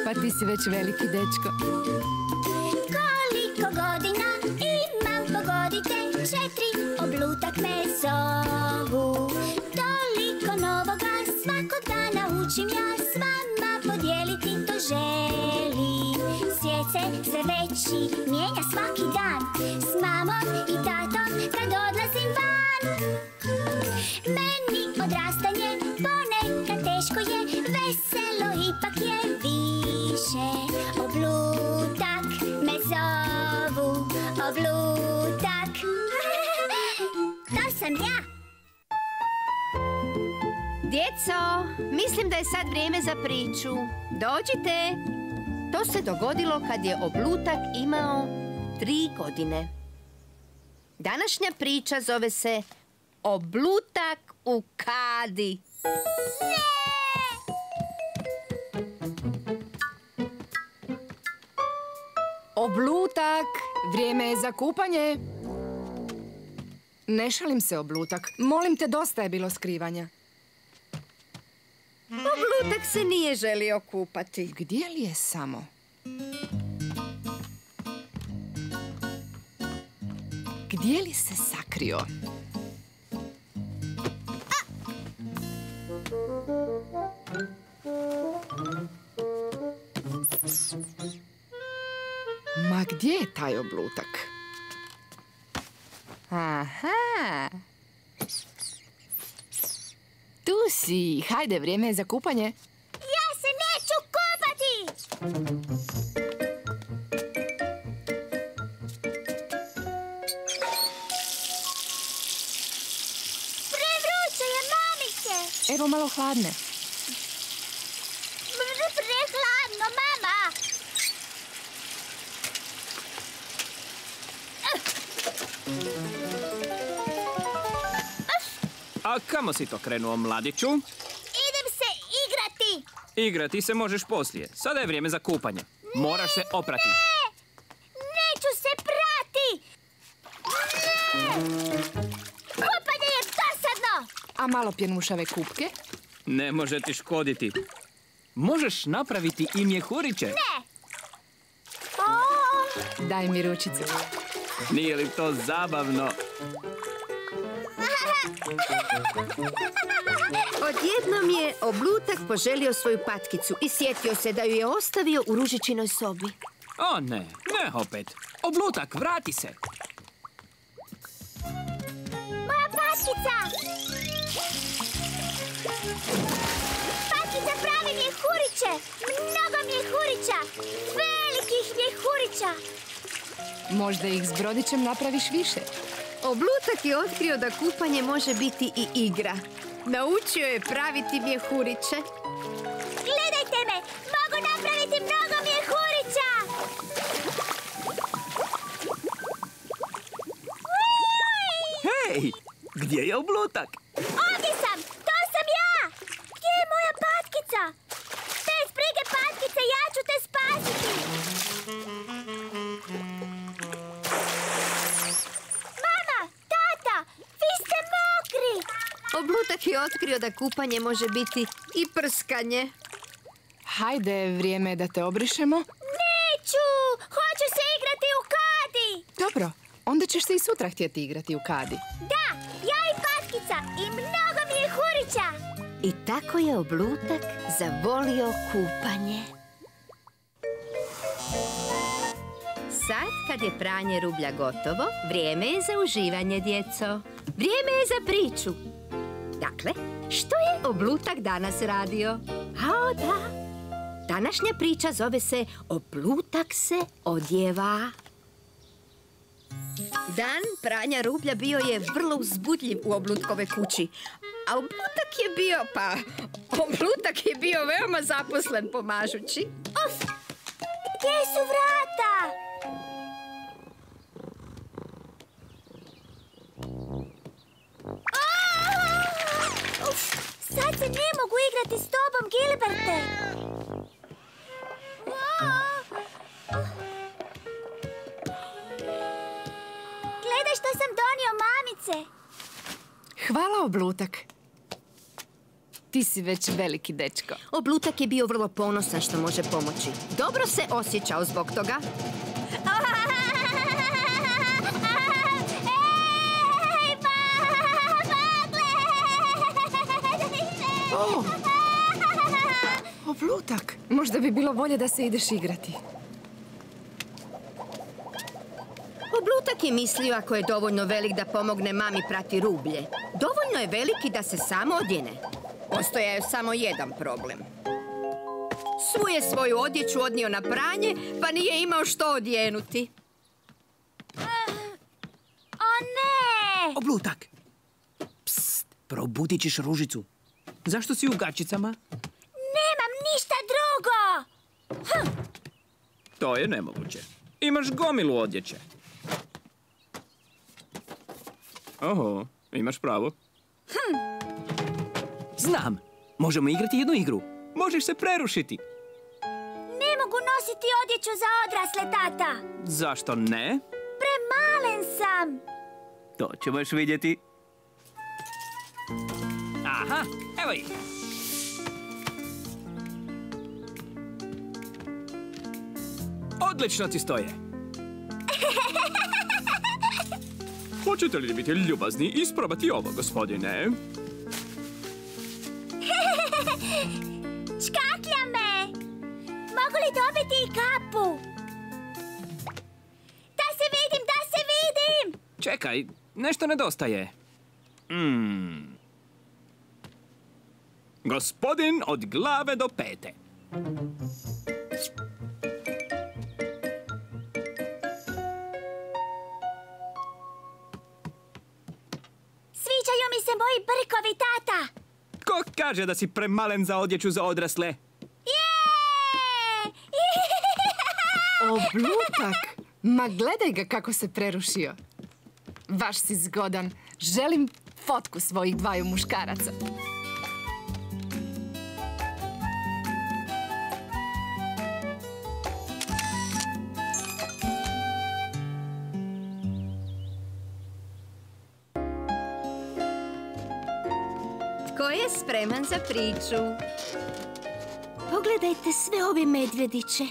Pa ti si već veliki dečko. Koliko godina imam, pogodite, 4, oblutak me zovu. Toliko novoga svakog dana učim ja, s vama podijeliti to želim. Svijet se sve veći mijenja svaki dan, s mamom i tatom kad odlazim van. Meni odrastanje ponekad teško je, veselo ipak je više. Oblutak me zovu, oblutak. To sam ja. Djeco, mislim da je sad vrijeme za priču. Dođite. To se dogodilo kad je Oblutak imao 3 godine. Današnja priča zove se Oblutak u kadi. Oblutak, vrijeme je za kupanje. Ne šalim se, Oblutak. Molim te, dosta je bilo skrivanja. Oblutak se nije želio kupati. Gdje li je samo? Gdje li se sakrio? Ma gdje je taj Oblutak? Aha! Tu si! Hajde, vrijeme je za kupanje. Ja se neću kupati! Prevruće je, mamice! Evo malo hladne. Prehladno, mama! A kamo si to krenuo, mladiću? Idem se igrati! Igrati se možeš poslije. Sada je vrijeme za kupanje. Moraš se oprati. Ne! Neću se prati! Ne! Kupanje je dosadno! A malo pjenušave kupke? Ne može ti škoditi. Možeš napraviti i mjehuriće. Ne! Daj mi ručicu. Nije li to zabavno? Odjednom je Oblutak poželio svoju patkicu i sjetio se da ju je ostavio u Ružičinoj sobi. O ne, ne opet. Oblutak, vrati se. Moja patkica! Patkica pravi mjehuriće! Mnogo mjehurića! Velikih mjehurića! Možda ih s brodićem napraviš više. Oblutak je otkrio da kupanje može biti i igra. Naučio je praviti mjehuriće. Gledajte me! Mogu napraviti mnogo mjehurića! Hej, gdje je Oblutak? Ovdje sam! To sam ja! Gdje je moja patkica? Bez brige, patkice, ja ću te spasiti! Mama! Tata! Vi ste mokri! Oblutak je otkrio da kupanje može biti i prskanje. Hajde, vrijeme je da te obrišemo. Neću! Hoću se igrati u kadi! Dobro, onda ćeš se i sutra htjeti igrati u kadi. Da! Ja i patkica! I mnogo mjehurića! I tako je Oblutak zavolio kupanje. Sad, kad je pranje rublja gotovo, vrijeme je za uživanje, djeco. Vrijeme je za priču. Dakle, što je Oblutak danas radio? A da, današnja priča zove se Oblutak se odjeva. Dan pranja rublja bio je vrlo uzbudljiv u Oblutkove kući. A Oblutak je bio veoma zaposlen pomažući. Uf! Gdje su vrata? Uf! Sad se ne mogu igrati s tobom, Gilberte! Gledaj što sam donio mamice! Hvala, Oblutak. Ti ti si već veliki dečko. Oblutak je bio vrlo ponosan što može pomoći. Dobro se osjećao zbog toga. O, Oblutak. Možda bi bilo bolje da se ideš igrati. Oblutak je mislio ako je dovoljno velik da pomogne mami prati rublje. Dovoljno je veliki da se samo odjene. Postojao je samo jedan problem. Svu je svoju odjeću odnio na pranje, pa nije imao što odjenuti. O ne! Oblutak! Psst, probudit ćeš Ružicu. Zašto si u gaćicama? Nemam ništa drugo! To je nemoguće. Imaš gomilu odjeće. Oho, imaš pravo. Znam, možemo igrati jednu igru. Možeš se prerušiti. Ne mogu nositi odjeću za odrasle, tata! Zašto ne? Premalen sam! To ćemo još vidjeti. Aha, evo ih. Odlično ti stoje. Hoćete li biti ljubazni i isprobati ovo, gospodine? Škaklja me! Mogu li dobiti i kapu? Da se vidim, da se vidim! Čekaj, nešto nedostaje. Gospodin od glave do pete. Sviđaju mi se moji brkovi, tata! Ko kaže da si premalen za odjeću za odrasle? Je! Oblutak! Ma gledaj ga kako se prerušio. Baš si zgodan. Želim fotku svojih dvaju muškaraca. Tko je spreman za priču? Pogledajte sve ove medvjediće.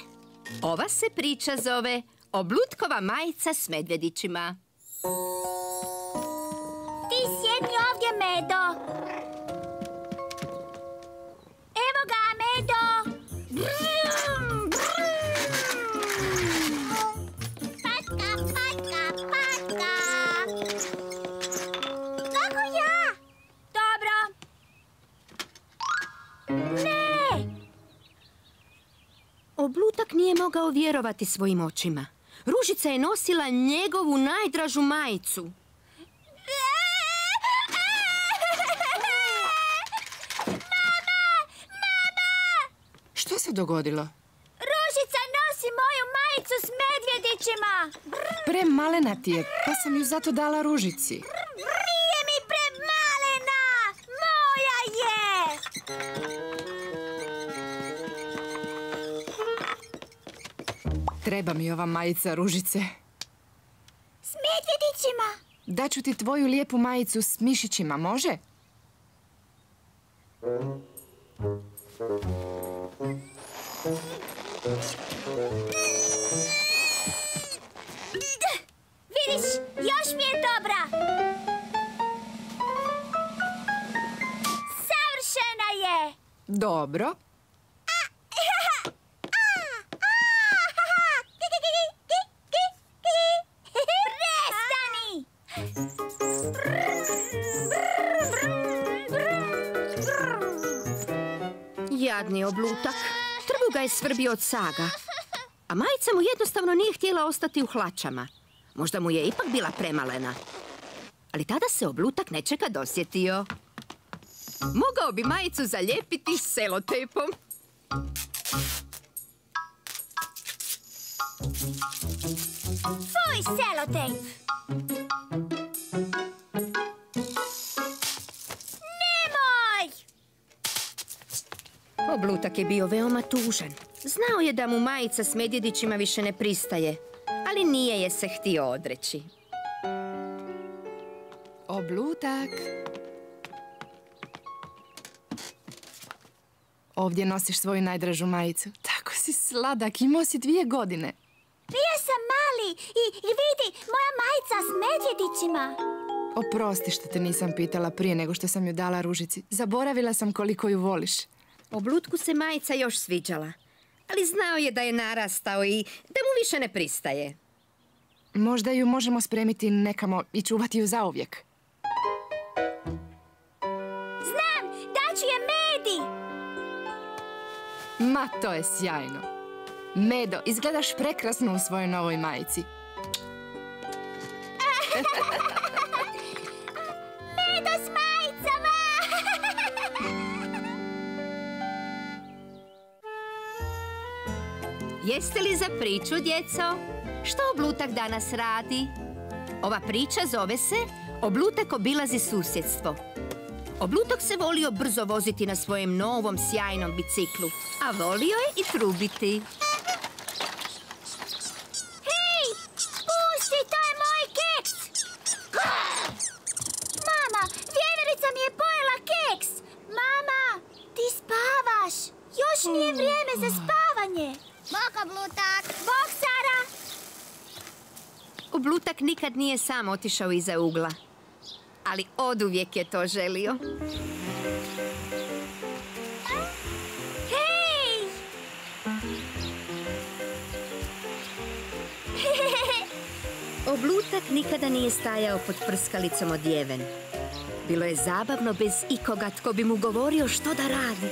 Ova se priča zove Oblutkova majica s medvjedićima. Ti sjedni ovdje, Medo. Evo ga, Medo. Patka, patka, patka. Kako ja? Dobro. Ne! Oblutak nije mogao vjerovati svojim očima. Ružica je nosila njegovu najdražu majicu. Što se dogodilo? Ružica nosi moju majicu s medvjedićima. Premalena ti je, pa sam ju zato dala Ružici. Nije mi premalena. Moja je. Treba mi ova majica, Ružice. S medvjedićima. Daću ti tvoju lijepu majicu s mišićima, može? Vidiš, još mi je dobra. Savršena je. Dobro. Prestani! Jadni Oblutak. Trbuh ga je svrbio od saga. A majica mu jednostavno nije htjela ostati u hlačama. Možda mu je ipak bila premalena. Ali tada se Oblutak nečega dosjetio. Mogao bi majicu zalijepiti selotejpom. Fuj, selotejp! Nemoj! Oblutak je bio veoma tužan. Znao je da mu majica s medvjedićima više ne pristaje, ali nije je se htio odreći. Oblutak. Ovdje nosiš svoju najdražu majicu. Tako si sladak, imao si 2 godine. Bio sam mali i vidi, moja majica s medvjedićima. Oprosti što te nisam pitala prije nego što sam ju dala Ružici. Zaboravila sam koliko ju voliš. Oblutku se majica još sviđala, ali znao je da je narastao i da mu više ne pristaje. Možda ju možemo spremiti nekamo i čuvati ju zauvijek. Znam, daću je Medi. Ma, to je sjajno. Medo, izgledaš prekrasno u svojoj novoj majici. Medo s majicama. Jeste li za priču, djeco? Što Oblutak danas radi? Ova priča zove se Oblutak obilazi susjedstvo. Oblutak se volio brzo voziti na svojem novom sjajnom biciklu, a volio je i trubiti. Hej, pusti, to je moj keks. Mama, vjeverica mi je pojela keks. Mama, ti spavaš. Još nije vrijeme za spavanje. Bok, Oblutak. Bok, Sara. Oblutak nikad nije sam otišao iza ugla, ali oduvijek je to želio. Hej! Oblutak nikada nije stajao pod prskalicom odjeven. Bilo je zabavno bez ikoga tko bi mu govorio što da radi.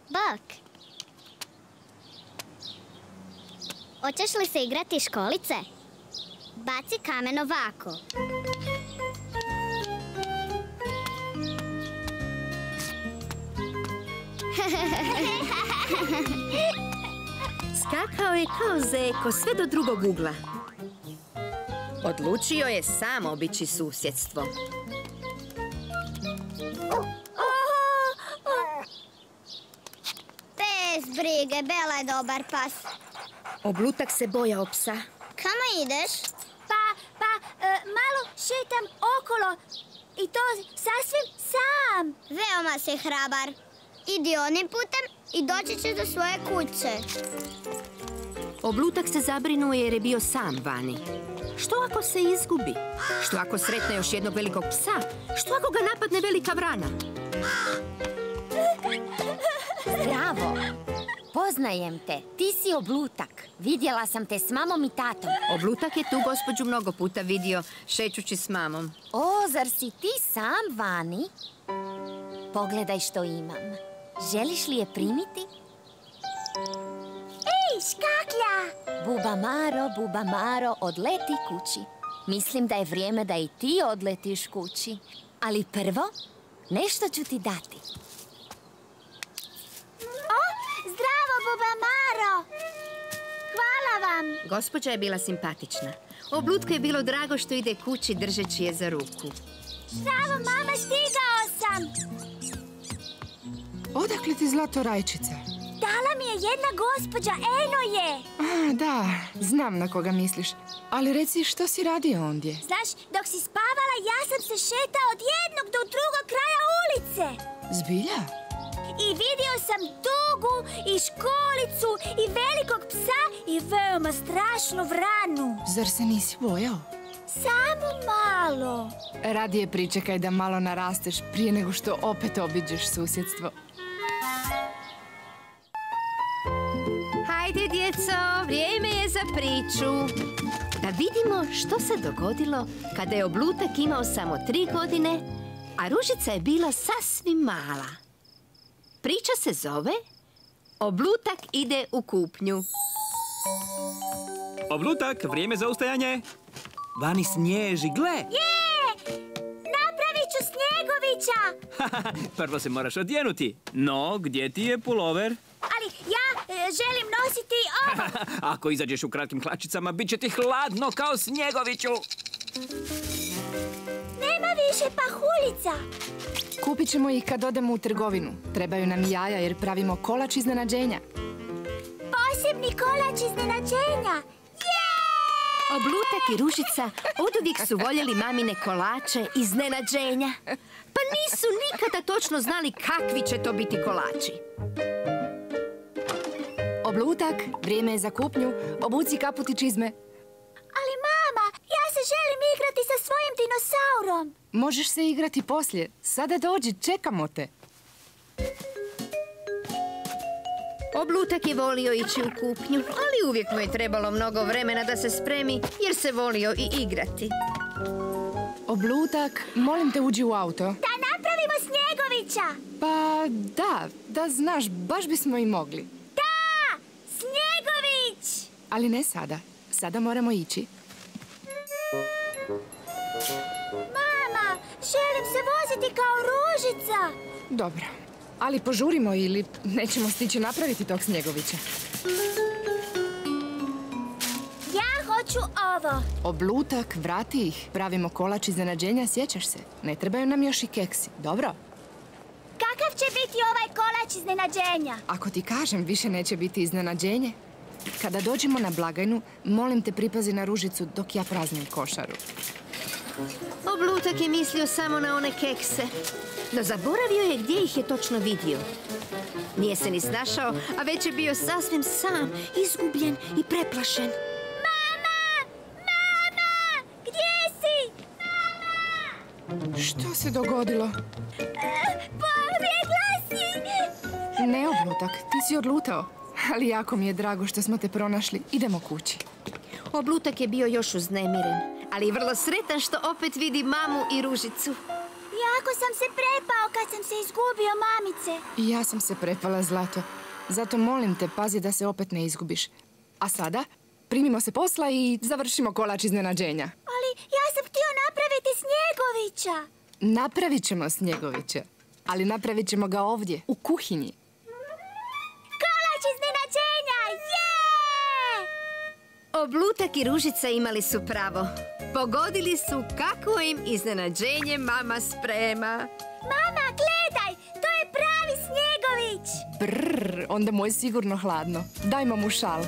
Bok. Hoćeš li se igrati školice? Baci kamen ovako. Skakao je kao zeko sve do drugog ugla. Odlučio je sam obići susjedstvo. Bez brige, Bela je dobar pas. Oblutak se bojao psa. Kamo ideš? Malo šetam okolo i to sasvim sam. Veoma si hrabar. Idi onim putem i doći ćeš do svoje kuće. Oblutak se zabrinuo jer je bio sam vani. Što ako se izgubi? Što ako sretne još jednog velikog psa? Što ako ga napadne velika vrana? Zdravo! Poznajem te. Ti si Oblutak. Vidjela sam te s mamom i tatom. Oblutak je tu gospođu mnogo puta vidio, šećući s mamom. O, zar si ti sam vani? Pogledaj što imam. Želiš li je primiti? Ej, škaklja! Buba Maro, odleti kući. Mislim da je vrijeme da i ti odletiš kući. Ali prvo, nešto ću ti dati. Zdravo, Buba Maro! Hvala vam! Gospođa je bila simpatična. Oblutku je bilo drago što ide kući držeći je za ruku. Zdravo, mama, stigao sam! Odakle ti zlato rajčica? Dala mi je jedna gospođa, eno je! A, da, znam na koga misliš. Ali reci, što si radio ondje? Znaš, dok si spavala, ja sam se šetao od jednog do drugog kraja ulice. Zbilja? I vidio sam dugu i školicu i velikog psa i veoma strašnu vranu. Zar se nisi bojao? Samo malo. Radije pričekaj da malo narasteš prije nego što opet obiđeš susjedstvo. Hajde, djeco, vrijeme je za priču. Da vidimo što se dogodilo kada je Oblutak imao samo 3 godine, a Ružica je bila sasvim mala. Priča se zove Oblutak ide u kupnju. Oblutak, vrijeme za ustajanje. Vani snježi, gle! Je! Napravit ću Snjegovića! Prvo se moraš odjenuti. No, gdje ti je pulover? Ali ja želim nositi ovo. Ako izađeš u kratkim hlačicama, bit će ti hladno kao Snjegoviću. Nema više pahuljica. Kupit ćemo ih kad odemo u trgovinu. Trebaju nam jaja jer pravimo kolač iznenađenja. Posebni kolač iznenađenja. Je! Oblutak i Ružica oduvijek su voljeli mamine kolače iznenađenja. Pa nisu nikada točno znali kakvi će to biti kolači. Oblutak, vrijeme je za kupnju. Obuci kaput i čizme. Ali mama, ja se želim igrati sa svojim dinosaurom. Možeš se igrati poslije. Sada dođi, čekamo te. Oblutak je volio ići u kupnju, ali uvijek mu je trebalo mnogo vremena da se spremi, jer se volio i igrati. Oblutak, molim te uđi u auto. Da napravimo Snjegovića. Pa da znaš, baš bismo i mogli. Da, Snjegović. Ali ne sada. Sada moramo ići. Mama, želim se voziti kao Ružica. Dobro, ali požurimo ili nećemo stići napraviti tog Snjegovića. Ja hoću ovo. Oblutak, vrati ih. Pravimo kolač iznenađenja, sjećaš se? Ne trebaju nam još i keksi, dobro? Kakav će biti ovaj kolač iznenađenja? Ako ti kažem, više neće biti iznenađenje. Kada dođemo na blagajnu, molim te pripazi na Ružicu dok ja praznim košaru. Oblutak je mislio samo na one kekse, no zaboravio je gdje ih je točno vidio. Nije se ni snašao, a već je bio sasvim sam, izgubljen i preplašen. Mama! Mama! Gdje si? Mama! Što se dogodilo? Pobjegla si! Ne, Oblutak, ti si odlutao. Ali jako mi je drago što smo te pronašli. Idemo kući. Oblutak je bio još uznemiren, ali i vrlo sretan što opet vidi mamu i Ružicu. Jako sam se prepao kad sam se izgubio, mamice. I ja sam se prepala, Zlato. Zato molim te, pazi da se opet ne izgubiš. A sada, primimo se posla i završimo kolač iznenađenja. Ali ja sam htio napraviti Snjegovića. Napravit ćemo Snjegovića, ali napravit ćemo ga ovdje, u kuhinji. Kolač iznenađenja, je! Oblutak i Ružica imali su pravo. Pogodili su kako im iznenađenje mama sprema. Mama, gledaj, to je pravi Snjegović. Brrr, onda mu je sigurno hladno. Dajmo mu šal.